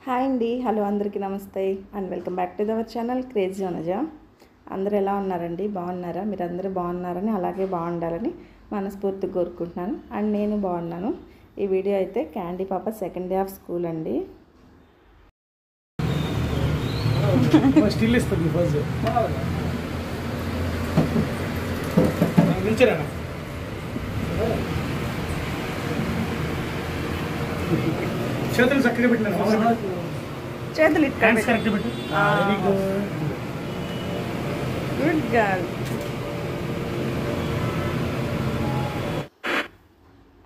Hi అండి, hello అందరికీ నమస్తే and welcome back to our channel crazy Vanaja. అందరూ ఎలా ఉన్నారండి? బాగున్నారా? మీరు అందరూ బాగున్నారని అలాగే బాగుండాలని మనస్ఫూర్తిగా కోరుకుంటున్నాను. అండ్ నేను బాగున్నాను. ఈ వీడియో అయితే క్యాండీ పాప సెకండ్ డే ఆఫ్ స్కూల్ అండి. చేతులు చక్కగా పెట్టినాను. చేతులు కరెక్ట్ పెట్టు. Good girl.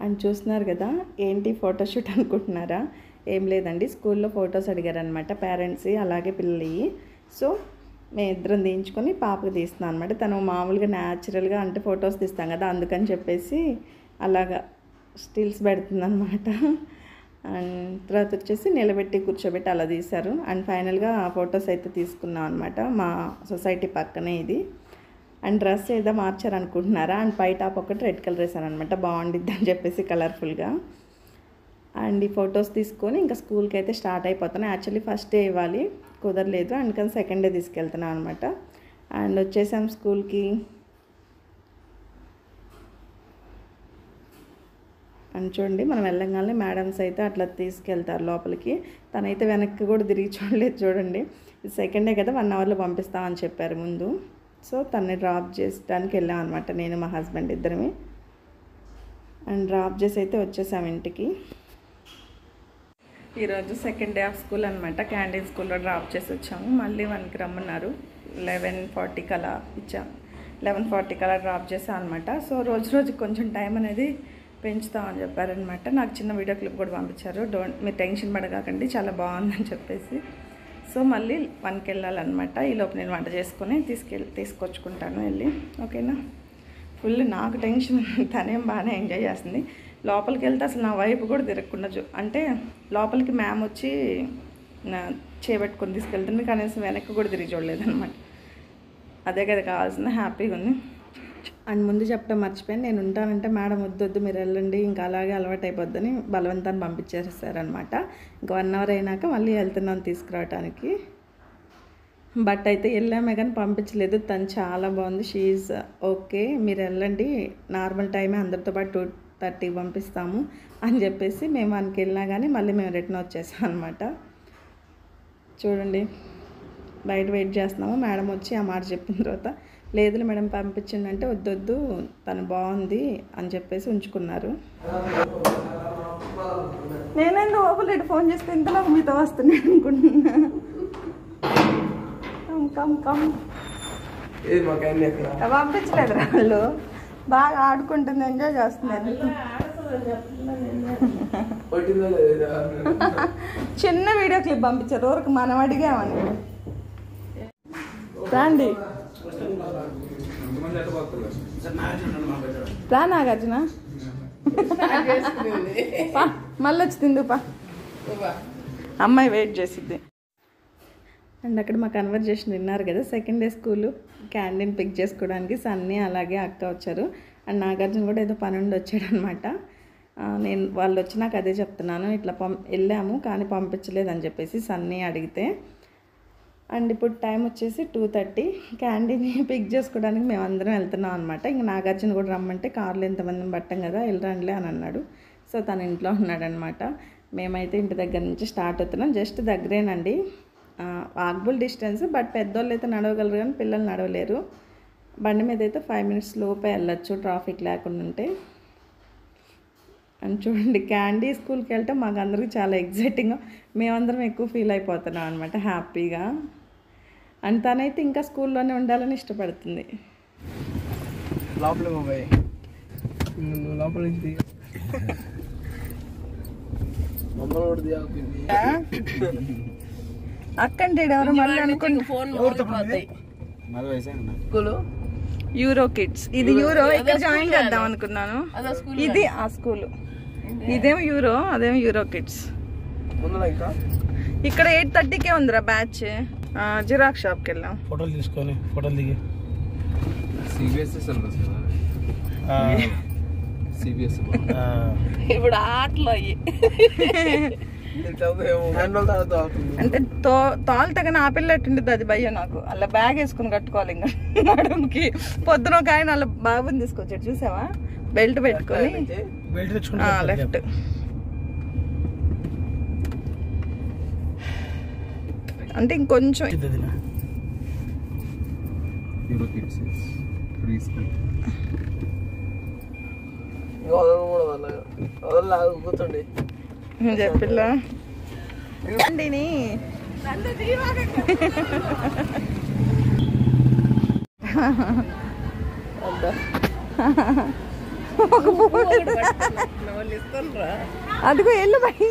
అండ్ చూస్తున్నారు కదా, ఏంటి ఫోటోషూట్ అనుకుంటున్నారా? ఏం లేదండి, స్కూల్లో ఫొటోస్ అడిగారనమాట పేరెంట్స్ అలాగే పిల్లలు. సో మేము ఇద్దరం తీయించుకొని పాపకు తీస్తున్నాం అనమాట. తను మామూలుగా న్యాచురల్గా అంటే ఫొటోస్ తీస్తాం కదా, అందుకని చెప్పేసి అలాగా స్టిల్స్ పెడుతుంది అనమాట. అండ్ తర్వాత వచ్చేసి నిలబెట్టి కూర్చోబెట్టి అలా తీశారు. అండ్ ఫైనల్గా ఫొటోస్ అయితే తీసుకున్నాం అనమాట. మా సొసైటీ పక్కనే ఇది. అండ్ డ్రెస్ ఏదో మార్చారనుకుంటున్నారా? అండ్ పై టాప్ ఒకటి రెడ్ కలర్ వేసాను అనమాట, బాగుండిద్ది అని చెప్పేసి కలర్ఫుల్గా. అండ్ ఈ ఫొటోస్ తీసుకొని ఇంకా స్కూల్కి అయితే స్టార్ట్ అయిపోతున్నాను. యాక్చువల్లీ ఫస్ట్ డే ఇవ్వాలి, కుదరలేదు, అందుకని సెకండ్ డే తీసుకెళ్తున్నాను అనమాట. అండ్ వచ్చేసాం స్కూల్కి. అని చూడండి, మనం వెళ్ళంగానే మేడమ్స్ అయితే అట్లా తీసుకెళ్తారు లోపలికి. తనైతే వెనక్కి కూడా తిరిగి చూడలేదు. చూడండి, సెకండ్ డే కదా, 1 అవర్లో పంపిస్తామని చెప్పారు ముందు. సో తనని డ్రాప్ చేయడానికి వెళ్ళాం అనమాట, నేను మా హస్బెండ్ ఇద్దరమే. అండ్ డ్రాప్ చేసి అయితే వచ్చేసాం ఇంటికి. ఈరోజు సెకండ్ డే ఆఫ్ స్కూల్ అనమాట. క్యాండీ స్కూల్లో డ్రాప్ చేసి వచ్చాము. మళ్ళీ 1కి రమ్మన్నారు. 11:40 అలా ఇచ్చాం. 11:40 అలా డ్రాప్ చేసాం అనమాట. సో రోజుకి కొంచెం టైం అనేది పెంచుతామని చెప్పారనమాట. నాకు చిన్న వీడియో క్లిప్ కూడా పంపించారు. మీరు టెన్షన్ పడకండి, చాలా బాగుందని చెప్పేసి. సో మళ్ళీ 1కి వెళ్ళాలన్నమాట. ఈలోపు నేను వంట చేసుకొని తీసుకొచ్చుకుంటాను వెళ్ళి. ఓకేనా? ఫుల్ నాకు టెన్షన్. తనేం బాగానే ఎంజాయ్ చేస్తుంది. లోపలికి వెళ్తే అసలు నా వైపు కూడా తిరగకుండా అంటే లోపలికి మ్యామ్ వచ్చి చేపెట్టుకొని తీసుకెళ్తుంది, కనీసం వెనక్కి కూడా తిరిగి చూడలేదు అనమాట. అదే కదా కావాల్సింది. హ్యాపీగా ఉంది. అండ్ ముందు చెప్పడం మర్చిపోయాను, నేను ఉంటానంటే మేడం వద్దు మీరు వెళ్ళండి, ఇంకా అలాగే అలవాటు అయిపోద్దని బలవంతాన్ని పంపించేసారనమాట. ఇంకా 1 అవర్ అయినాక మళ్ళీ వెళ్తున్నాను తీసుకురావడానికి. బట్ అయితే వెళ్ళామే కానీ పంపించలేదు. తను చాలా బాగుంది. షీఈ్ ఓకే, మీరు వెళ్ళండి, నార్మల్ టైమే, అందరితో పాటు 2:30 పంపిస్తాము అని చెప్పేసి మేము 1కి వెళ్ళినా కానీ మళ్ళీ మేము రిటర్న్ వచ్చేసాం అనమాట. చూడండి, బయట వెయిట్ చేస్తున్నాము. మేడం వచ్చి ఆ మాట చెప్పిన తర్వాత, లేదు మేడం పంపించండి అంటే, వద్దొద్దు తను బాగుంది అని చెప్పేసి ఉంచుకున్నారు. నేనేందుకు ఓపెన్ ఫోన్ చేస్తే ఇంతలో మీతో వస్తున్నాను అనుకుంటున్నా. పంపించలేదు వాళ్ళు, బాగా ఆడుకుంటుంది, ఎంజాయ్ చేస్తున్నారు. చిన్న వీడియో క్లిప్ పంపించారు. ఊరికి మనం అడిగామని. రండి రా నాగార్జున, మళ్ళీ వచ్చి తిందుపా, అమ్మాయి వెయిట్ చేసిద్ది. అండ్ అక్కడ మా కన్వర్జేషన్ విన్నారు కదా. Second day school canteen pick చేసుకోవడానికి సన్నీ అలాగే అక్క వచ్చారు. అండ్ నాగార్జున కూడా ఏదో పని ఉండి వచ్చాడు అనమాట. నేను వాళ్ళు వచ్చినాక అదే చెప్తున్నాను, ఇట్లా వెళ్ళాము కానీ పంపించలేదని చెప్పేసి సన్నీ అడిగితే. అండ్ ఇప్పుడు టైం వచ్చేసి 2:30. క్యాండీని పిక్ చేసుకోవడానికి మేము అందరం వెళ్తున్నాం అనమాట. ఇంక నాగార్జున కూడా రమ్మంటే కార్లో ఎంతమందిని పట్టాం కదా, వెళ్ళరండిలే అని అన్నాడు. సో తను ఇంట్లో ఉన్నాడనమాట. మేమైతే ఇంటి దగ్గర నుంచి స్టార్ట్ అవుతున్నాం. జస్ట్ దగ్గరేనండి, వాకబుల్ డిస్టెన్స్. బట్ పెద్దోళ్ళు అయితే నడవగలరు కానీ పిల్లలు నడవలేరు. బండి మీద అయితే 5 మినిట్స్ లోపే వెళ్ళొచ్చు, ట్రాఫిక్ లేకుండా ఉంటే. అని చూడండి, క్యాండీ స్కూల్కి వెళ్తే మాకు అందరికీ చాలా ఎగ్జైటింగ్గా, మేమందరం ఎక్కువ ఫీల్ అయిపోతున్నాం అనమాట, హ్యాపీగా. అండ్ తనైతే ఇంకా స్కూల్లోనే ఉండాలని ఇష్టపడుతుంది. అక్కంటే ఎవరు మళ్ళీ అనుకుంటే యూరో కిడ్స్. ఇది యూరో, ఇక్కడ జాయిన్ చేద్దాం అనుకున్నాను. ఇది ఆ స్కూల్, ఇదేమో యూరో, అదేమో యూరో కిడ్స్. ఇక్కడ 8:30కే ఉందిరా బ్యాచ్. జిరాక్స్ షాప్కి వెళ్ళాం, ఫోటోలు తీసుకొని ఫోటోలు దిగి. సిబిఎస్ ఇప్పుడు ఆటలో అంటే తోలుతగని ఆ పిల్ల ఎట్టుంటుంది అది భయ్య నాకు అలా బ్యాగ్ వేసుకుని కట్టుకోవాలి ఇంకా నడుముకి. పొద్దున ఒక ఆయన అలా బాబుని తీసుకొచ్చాడు చూసావా, బెల్ట్ పెట్టుకొని లెఫ్ట్. అంటే ఇంకొంచెం కూర్చోండి చెప్పిల్లా అదిగో వెళ్ళు బయ్,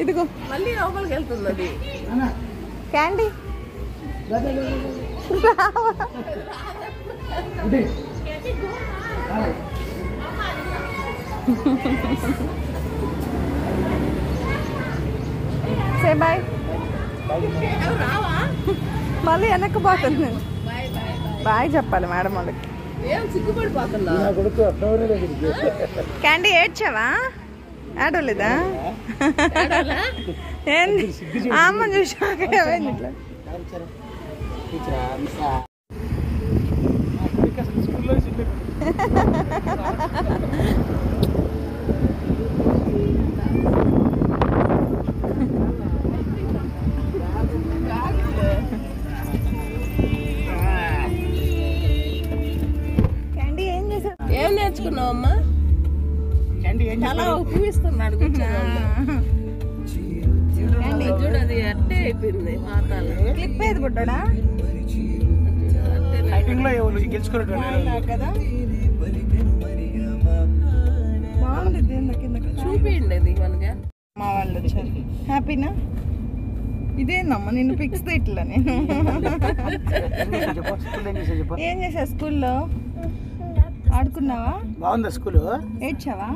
ఇదిగో మళ్ళీ లోపలికి వెళ్తుంది అది క్యాండీ. Say bye. మళ్ళీ వెనక్కి పోతుంది. బాయ్ చెప్పాలి మేడం వాళ్ళకి. ఏం సిగ్గుపడిపోతున్నా క్యాండీ ఏడ్చావా? ఏడవలేదా? ఏంది అమ్మ చూసాక ఇట్లా క్యాండీ ఏం చేసావు? ఏం నేర్చుకున్నావమ్మా? చాలా ఊపిస్తున్నాడు చూడు, అది అట్టే అయిపోయింది పాతాలు. క్లిప్ ఏది పుట్టాడా కదా, బాగుంది. చూపించండి అది మనకి. మా వాళ్ళు వచ్చారు. హ్యాపీనా? ఇదేందమ్మా నిన్ను ఫిక్స్ ఇట్లా నేను ఏం చేసా స్కూల్లో? ఆడుకున్నావా? బాగుందా స్కూల్? ఏడ్చావా?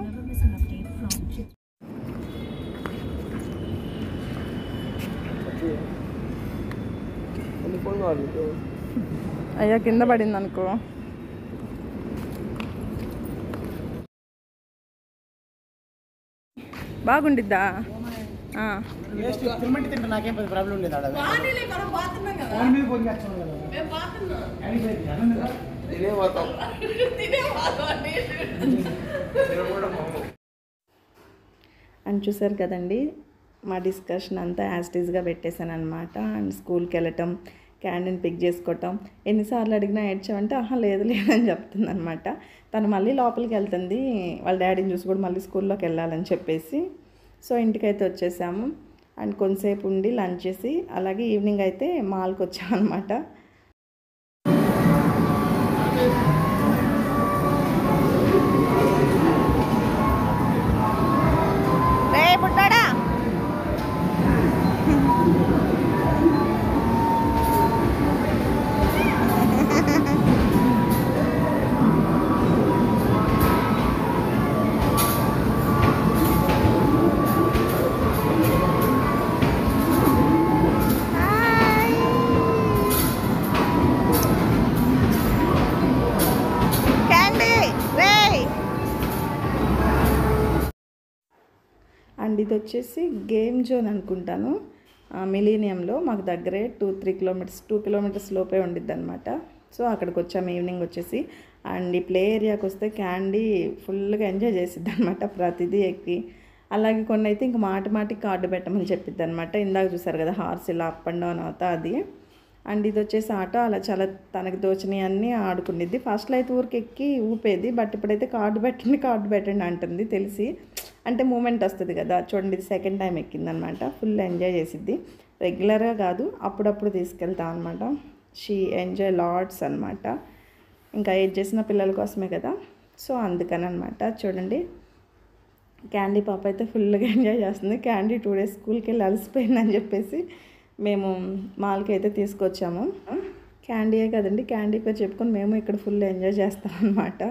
అయ్యా కింద పడింది అనుకో. బాగుండిద్దా? నాకేం ప్రాబ్లం లేదు. అని చూసారు కదండి, మా డిస్కషన్ అంతా యాస్టీస్గా పెట్టేశాను అనమాట. అండ్ స్కూల్కి వెళ్ళటం, క్యాండిన్ పిక్ చేసుకోవటం, ఎన్నిసార్లు అడిగినా ఏడ్చామంటే ఆహా లేదు లేదని చెప్తుంది అనమాట. తను మళ్ళీ లోపలికి వెళ్తుంది, వాళ్ళ డాడీని చూసి కూడా మళ్ళీ స్కూల్లోకి వెళ్ళాలని చెప్పేసి. సో ఇంటికైతే వచ్చేసాము. అండ్ కొంతసేపు ఉండి లంచ్ చేసి అలాగే ఈవినింగ్ అయితే మాల్కి వచ్చామన్నమాట. పుట్టాడా అండ్ ఇది వచ్చేసి గేమ్ జోన్ అనుకుంటాను. మిలీనియంలో మాకు దగ్గరే 2 కిలోమీటర్స్ లోపే ఉండిద్ది అనమాట. సో అక్కడికి వచ్చాము ఈవినింగ్ వచ్చేసి. అండ్ ఈ ప్లే ఏరియాకి వస్తే క్యాండీ ఫుల్గా ఎంజాయ్ చేసిద్ది అనమాట ప్రతిదీ ఎక్కి. అలాగే కొన్ని అయితే ఇంక మాటికి కార్డు పెట్టమని చెప్పిద్ది అనమాట. ఇందాక చూసారు కదా హార్స్ ఇలా అప్ అండ్ డౌన్ అవుతా అది. అండ్ ఇది వచ్చేసి ఆటో అలా చాలా తనకు దోచినవి అన్నీ ఆడుకునేది. ఫస్ట్లో అయితే ఊరికి ఎక్కి ఊపేది, బట్ ఇప్పుడైతే కార్డు పెట్టండి అంటుంది తెలిసి. అంటే మూమెంట్ వస్తుంది కదా, చూడండి ఇది సెకండ్ టైం ఎక్కిందనమాట. ఫుల్ ఎంజాయ్ చేసిద్ది. రెగ్యులర్గా కాదు, అప్పుడప్పుడు తీసుకెళ్తాం అనమాట. షీ ఎంజాయ్ లాట్స్ అనమాట. ఇంకా ఏది చేసిన పిల్లల కోసమే కదా, సో అందుకని అనమాట. చూడండి క్యాండీ పాప అయితే ఫుల్గా ఎంజాయ్ చేస్తుంది. క్యాండీ 2 days స్కూల్కి వెళ్ళి అలసిపోయిందని చెప్పేసి మేము మాల్కి అయితే తీసుకొచ్చాము. క్యాండీయే కదండి, క్యాండీ పేరు చెప్పుకొని మేము ఇక్కడ ఫుల్ ఎంజాయ్ చేస్తాం అనమాట.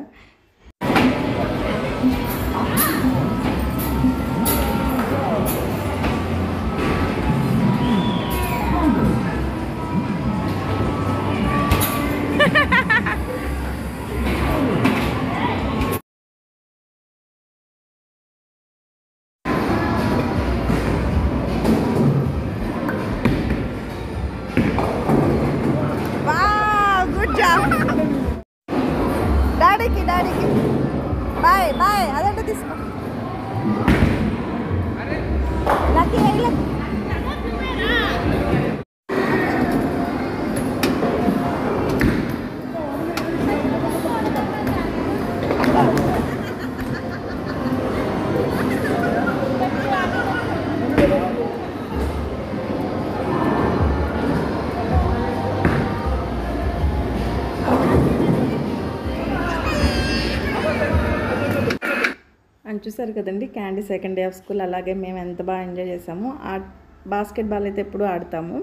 చూసారు కదండి candy second day of school. అలాగే మేము ఎంత బాగా ఎంజాయ్ చేసాము. బాస్కెట్ బాల్ అయితే ఎప్పుడూ ఆడతాము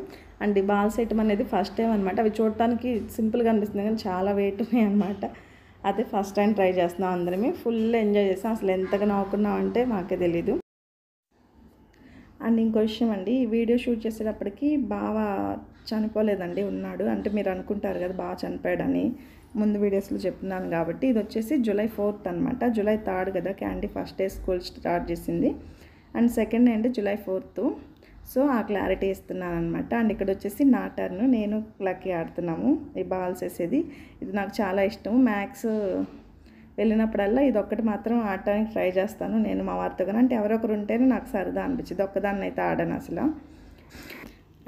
అండ్ ఈ బాల్స్ వేయటం అనేది ఫస్ట్ టైం అనమాట. అవి చూడటానికి సింపుల్గా అనిపిస్తుంది కానీ చాలా వెయిట్ ఉన్నాయి అనమాట. అదే ఫస్ట్ టైం ట్రై చేస్తున్నాం అందరమే. ఫుల్ ఎంజాయ్ చేస్తాం. అసలు ఎంతగా నవ్వుకున్నాం అంటే మాకే తెలీదు. అండ్ ఇంకో విషయం అండి, ఈ వీడియో షూట్ చేసేటప్పటికి బావ చనిపోలేదండి, ఉన్నాడు. అంటే మీరు అనుకుంటారు కదా బాగా చనిపోయాడని, ముందు వీడియోస్లో చెప్తున్నాను కాబట్టి. ఇది వచ్చేసి July 4th అనమాట. July 3rd కదా candy first day school start చేసింది అండ్ సెకండ్ డే అంటే July 4th. సో ఆ క్లారిటీ ఇస్తున్నాను అనమాట. అండ్ ఇక్కడ వచ్చేసి నా టర్న్, నేను లక్కీ ఆడుతున్నాము ఈ బాల్స్ వేసేది. ఇది నాకు చాలా ఇష్టం. మ్యాథ్స్ వెళ్ళినప్పుడల్లా ఇది ఒక్కటి మాత్రం ఆడటానికి ట్రై చేస్తాను నేను మా వారితో. కానీ అంటే ఎవరొకరు ఉంటేనే నాకు సరదా అనిపించింది, ఒక్కదాన్ని అయితే ఆడాను అసలు.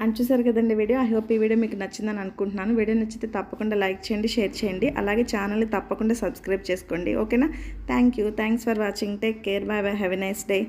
అండ్ చూసారు కదండి వీడియో. ఐ హోప్ ఈ వీడియో మీకు నచ్చిందని అనుకుంటున్నాను. వీడియో నచ్చితే తప్పకుండా లైక్ చేయండి, షేర్ చేయండి. అలాగే ఛానల్ని తప్పకుండా సబ్స్క్రైబ్ చేసుకోండి. ఓకేనా? Thanks for watching. Take care. By by. Have a nice day.